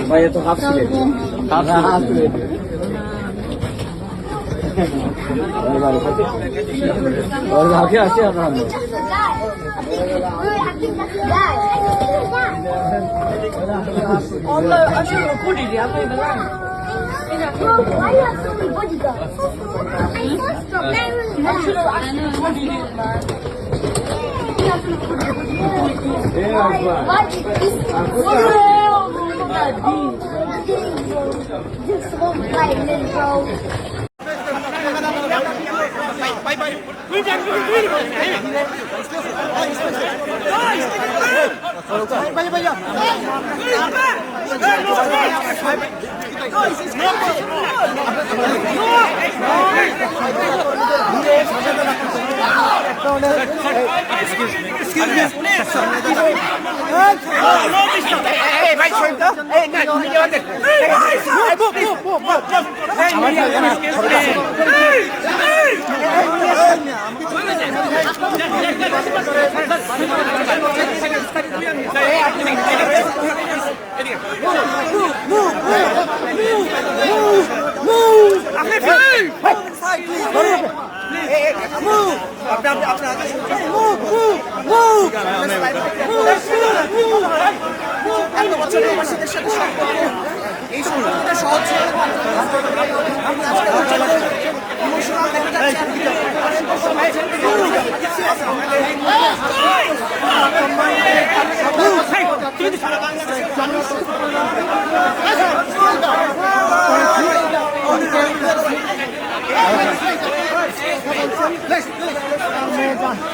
ভাইয়া তো half plate half plate और आगे आते हैं हम Allah aşkına kuli ya böyle lan. Why you have so many bodyguards? Just one guy, bro.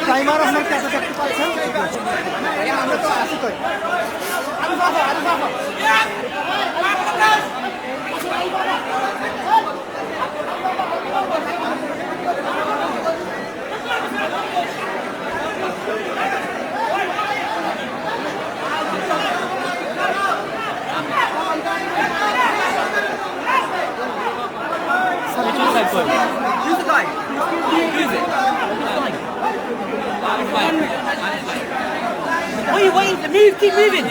Timer আপনার কাছে দেখতে পাচ্ছেন আমরা তো আসি তো What are you waiting to move? Keep moving.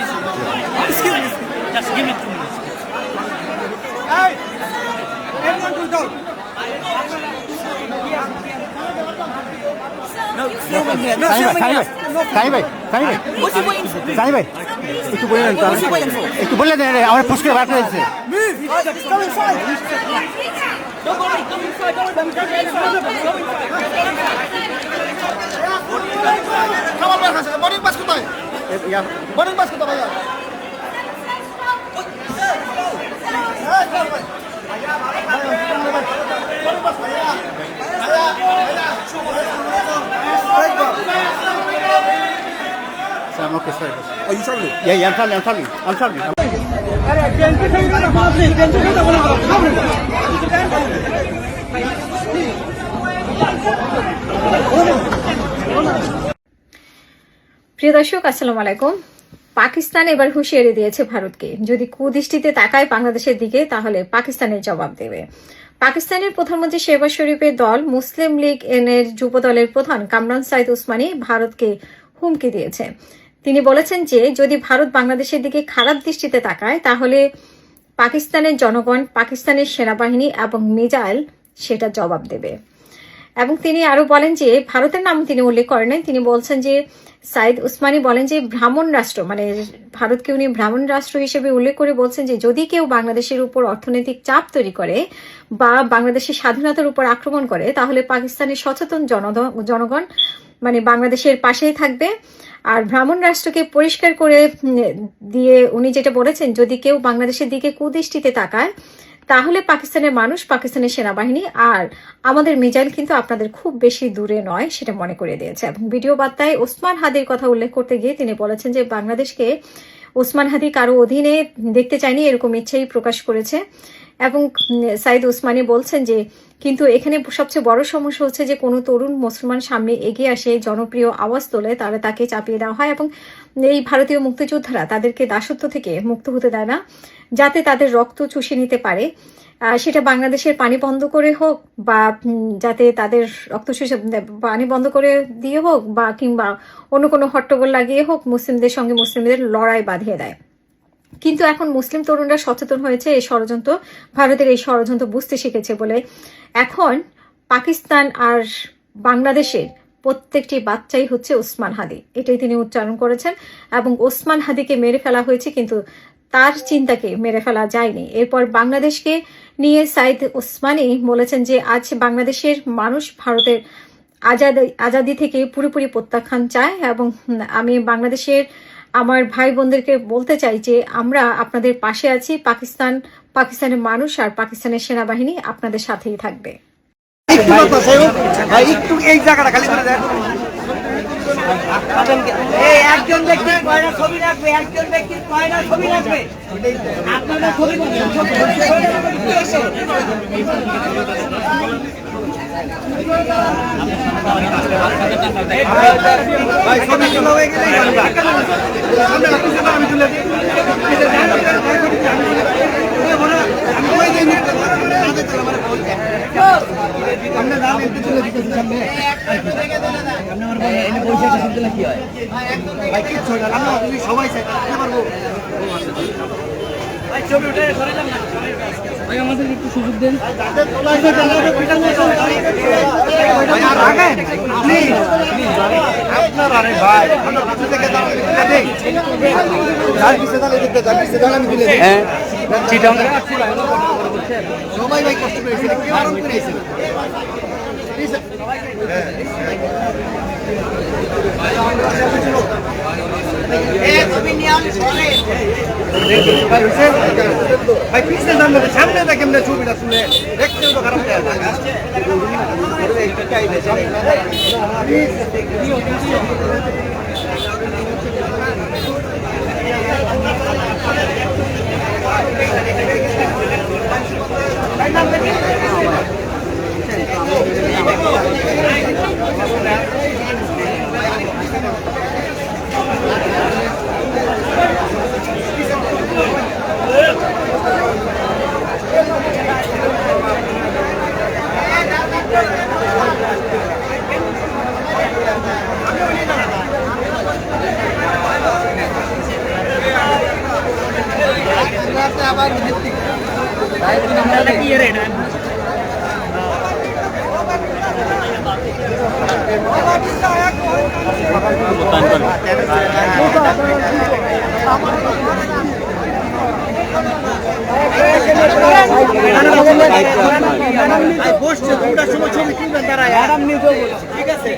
Just give it to me. Hey! Everyone go down. No, filming here. No, filming here. সাই ভাই What's he waiting for? সাই ভাই একটু বলে দেন What's he waiting for? একটু বলে দেন আমার পুষ্কে বার করে দিচ্ছে Move. Go inside. Don't worry. Go inside. Don't worry. Go inside. Go inside. খাবার বার খাচ্ছে মর্নিং বাস কোথায় মর্নিং বাস কোথায় ভাইয়া I'm okay, sorry. Are you traveling? Yeah, I'm traveling. প্রিয় দর্শক, আসসালামু আলাইকুম। পাকিস্তান এবার হুঁশিয়ারি দিয়েছে ভারতকে, যদি কুদৃষ্টিতে তাকায় বাংলাদেশের দিকে তাহলে পাকিস্তানের জবাব দেবে। পাকিস্তানের প্রধানমন্ত্রী শেহবাজ শরীফের দল মুসলিম লীগ এর যুব দলের প্রধান কামরান সাইদ উসমানী ভারতকে হুমকি দিয়েছে। তিনি বলেছেন যে যদি ভারত বাংলাদেশের দিকে খারাপ দৃষ্টিতে তাকায় তাহলে পাকিস্তানের জনগণ, পাকিস্তানের সেনাবাহিনী এবং মিসাইল সেটা জবাব দেবে। এবং তিনি আরো বলেন যে ভারতের নাম তিনি উল্লেখ করেন নাই, তিনি বলছেন যে সাইদ উসমানী বলেন যে ব্রাহ্মণ রাষ্ট্র, মানে ভারতকে উনি ব্রাহ্মণ রাষ্ট্র হিসেবে উল্লেখ করে বলছেন যে যদি কেউ বাংলাদেশের উপর অর্থনৈতিক চাপ তৈরি করে বা বাংলাদেশের স্বাধীনতার উপর আক্রমণ করে তাহলে পাকিস্তানের সচেতন জনগণ মানে বাংলাদেশের পাশেই থাকবে। আর ব্রাহ্মণ রাষ্ট্রকে পরিষ্কার করে দিয়ে উনি যেটা বলেছেন যদি কেউ বাংলাদেশের দিকে কুদৃষ্টিতে তাকায় তাহলে পাকিস্তানের মানুষ, পাকিস্তানের সেনাবাহিনী আর আমাদের মিসাইল কিন্তু আপনাদের খুব বেশি দূরে নয় সেটা মনে করে দিয়েছে। এবং ভিডিও বার্তায় ওসমান হাদির কথা উল্লেখ করতে গিয়ে তিনি বলেছেন যে বাংলাদেশকে ওসমান হাদি কারো অধীনে দেখতে চায়নি, এরকম ইচ্ছেই প্রকাশ করেছে। এবং সাইদ উসমানী বলছেন যে কিন্তু এখানে সবচেয়ে বড় সমস্যা হচ্ছে যে কোনো তরুণ মুসলমান সামনে এগিয়ে আসে, জনপ্রিয় আওয়াজ তোলে, তাকে চাপিয়ে দেওয়া হয় এবং এই ভারতীয় মুক্তিযোদ্ধারা তাদেরকে দাসত্ব থেকে মুক্ত হতে দেয় না, যাতে তাদের রক্ত চুষে নিতে পারে। সেটা বাংলাদেশের পানি বন্ধ করে হোক বা যাতে তাদের রক্তচোষা পানি বন্ধ করে দিয়ে হোক বা কিংবা অন্য কোনো হট্টগোল লাগিয়ে হোক মুসলিমদের সঙ্গে মুসলিমদের লড়াই বাঁধিয়ে দেয়। কিন্তু এখন মুসলিম তরুণরা সচেতন হয়েছে এই ষড়যন্ত্র, ভারতের এই ষড়যন্ত্র বুঝতে শিখেছে বলে এখন পাকিস্তান আর বাংলাদেশের প্রত্যেকটি বাচ্চাই হচ্ছে ওসমান হাদি, এটাই তিনি উচ্চারণ করেছেন। এবং ওসমান হাদিকে মেরে ফেলা হয়েছে কিন্তু তার চিন্তাকে মেরে ফেলা যায়নি। এরপর বাংলাদেশকে নিয়ে সাইদ ওসমানী বলেছেন যে আজ বাংলাদেশের মানুষ ভারতের আজাদি থেকে পুরোপুরি প্রত্যাখ্যান চায় এবং আমি বাংলাদেশের আমার ভাই বোনদেরকে বলতে চাই যে আমরা আপনাদের পাশে আছি। পাকিস্তানের মানুষ আর পাকিস্তানের সেনাবাহিনী আপনাদের সাথেই থাকবে। একটু এই জায়গাটা খালি করে দেন। একজন ব্যক্তির কয়টা ছবি রাখবে, একজন ব্যক্তির কয়টা ছবি রাখবে, আপনারা ছবি ভাই ছবি তোলা হয়ে গেলে আমি তুলে দিই। আমরা নাম একটু তুলে দিতেছি সামনে। ভাই কিচ্ছু না, আমরা সবাই চাই পারবো। ছবি উঠে সরে যান না ভাই, আমাদের একটু সুযোগ দেন। আপনার আরে ভাই আপনার কাছে থেকে সবাই ভাই কষ্ট পেয়েছে, কেউ আরাম করেছে। ভাই পিছনে সামনে দেখেন ছবিটা তুলে দেখতে তো খারাপ বসছে 2টার সময় ছবি তুলবেন তারা ঠিক আছে।